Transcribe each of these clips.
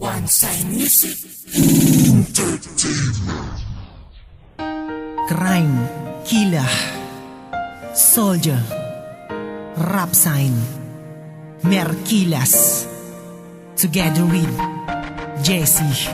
One Side Music Crime, killer, soldier, rap sign, Merkilas, together with Jesse.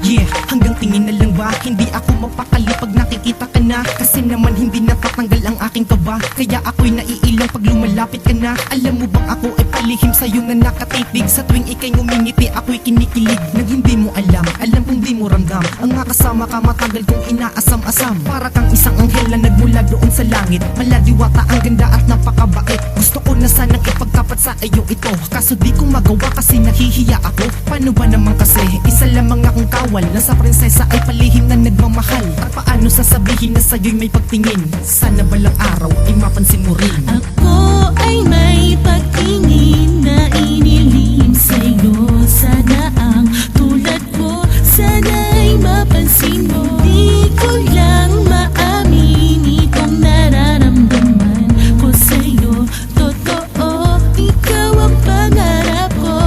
Yeah, hanggang tingin na lang ba? Hindi ako mapakali pag nakikita ka na. Kasi naman hindi natatanggal ang aking kaba. Kaya ako'y naiilang pag lumalapit ka na. Alam mo bang ako ay palihim sa'yo na nakatitig. Sa tuwing ika'y ngumingiti ako'y kinikilig. Nang hindi mo alam kong di mo ramdam. Ang nga kasama ka matagal kong inaasam-asam. Para kang isang anghel na nagmula doon sa langit. Maladiwata ang ganda at napakabait. Gusto ko na sanang ipagkapat sa iyo ito. Kaso di ko magawa kasi nahihiya ako. Paano ba naman kasi isa lamang akong kawal. Nasa prinsesa ay palihim na nagmamahal. At paano sasabihin na sa'yo'y may pagtingin? Sana balang araw ay mapansin mo rin. Ako ay may pagtingin na inilim sa'yo. Sana ang tulad ko, sana'y mapansin mo. Di ko lang maamin itong nararamdaman ko sa'yo. Totoo, ikaw ang pangarap ko.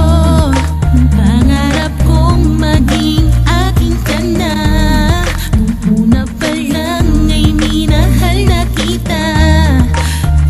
Pangarap kong maging aking ka na. Nung una pa lang ay minahal na kita.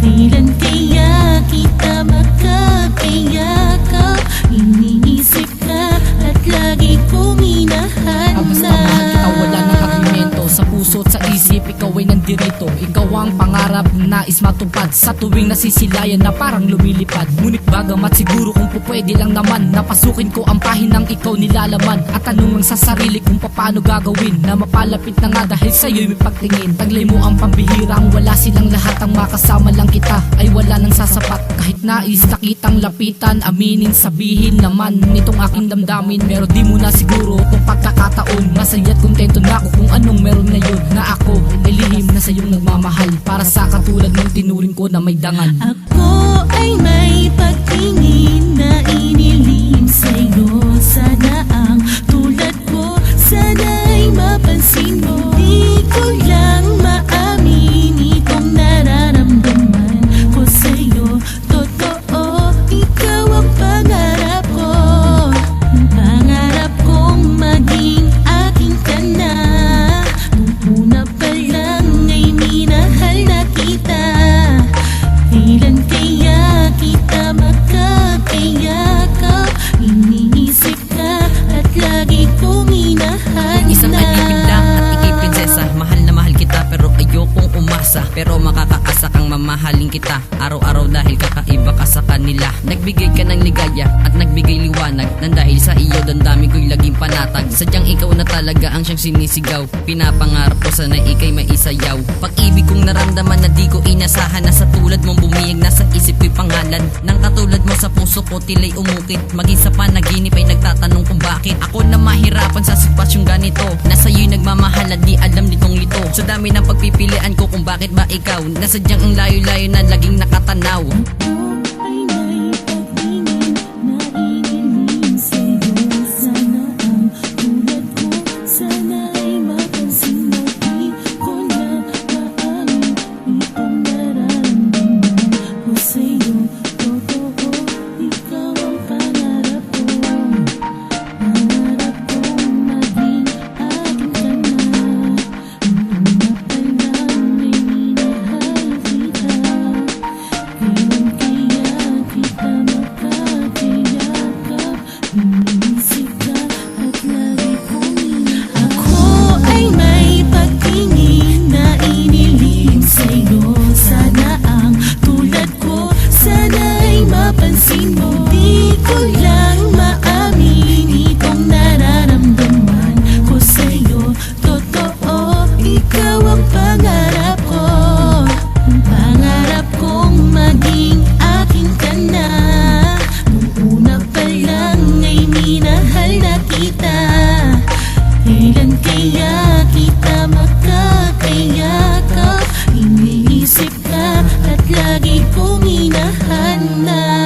Kailan kaya kita makakayakap? Iniisip ka at lagi kong hinahanda. Basta mahal kita, wala ng argumento. Sa puso at sa isip, ikaw ay nandirito. Ikaw ang pangarap na nais matupad. Sa tuwing nasisilayan na parang lumilipad. Ngunit bagamat siguro kung pupwede lang naman, napasukin ko ang pahinang ikaw nilalaman. At tanong lang sa sarili kung paano gagawin na mapalapit na nga dahil sa'yo'y may pagtingin. Taglay mo ang pambihirang wala silang lahat. Ang makasama lang kita ay wala nang sasapat. Kahit nais na kitang lapitan, aminin, sabihin naman nitong aking damdamin. Pero di mo na siguro itong pagkakataon. Masaya't kontento na ako kung anong meron ngayon. Na ako ay lihim na sa'yong nagmamahal. Para sa katulad ng tinuring ko na may dangal. Ako ay may pagtingin na inilim sa'yo. Sana ang tulad ko, sana'y mapansin mo. Di ko lang maamin itong nararamdaman ko sa'yo. Totoo, ikaw ang pangarap ko. Pangarap kong maging aking ka na. Nung una pa lang ay minahal na kita. Kailan kaya kita makakayakap? Iniisip ka at lagi kong hinahanda. Isang alipin lang at ikay prinsesa. Mahal na mahal kita pero ayokong umasa. Pero makakaasa kang mamahalin kita araw-araw dahil kakaiba ka sa kanila. Nagbigay ka ng ligaya at nagbigay liwanag. Nang dahil sa iyo damdamin ko'y laging panatag. Sadyang ikaw na talaga ang siyang sinisigaw. Pinapangarap ko sana ikay maisayaw. Pag-ibig kong naramdaman na di ko inasahan. Na sa tulad mong bumiyag na sa isip ko'y pangalan. Nang katulad mo sa puso ko tila'y umukit. Maging sa panaginip ay nagtatanong kung bakit ako na mahirapan sa sitwasyong ganito. Na sa'yo'y nagmamahal at di alam nitong lito. Sa dami ng pagpipilian ko kung bakit ba ikaw nasadyang ang layo-layo na laging nakatanaw. Ay may pagtingin na inilim sa'yo. Sana ang tulad ko, sana'y mapansin mo. Di ko na maamin itong nararamdaman ko sa'yo. Totoo, ikaw ang pangarap ko. Pangarap kong maging aking ka na. Nung una pa lang ay minahal kita. Kailan kaya kita makakayakap? Iniisip ka at lagi kong hinahanda. Ako ay may pagtingin na inilim sa'yo. Sana ang tulad ko, sana'y mapansin mo. Di ko lang maamin itong nararamdaman ko sa'yo. Totoo, ikaw ang pangarap ko. Pangarap kong maging aking ka na. Nung una pa lang ay minahal na kita. Kailan kaya kita makakayakap? Iniisip ka at lagi kong hinahanda.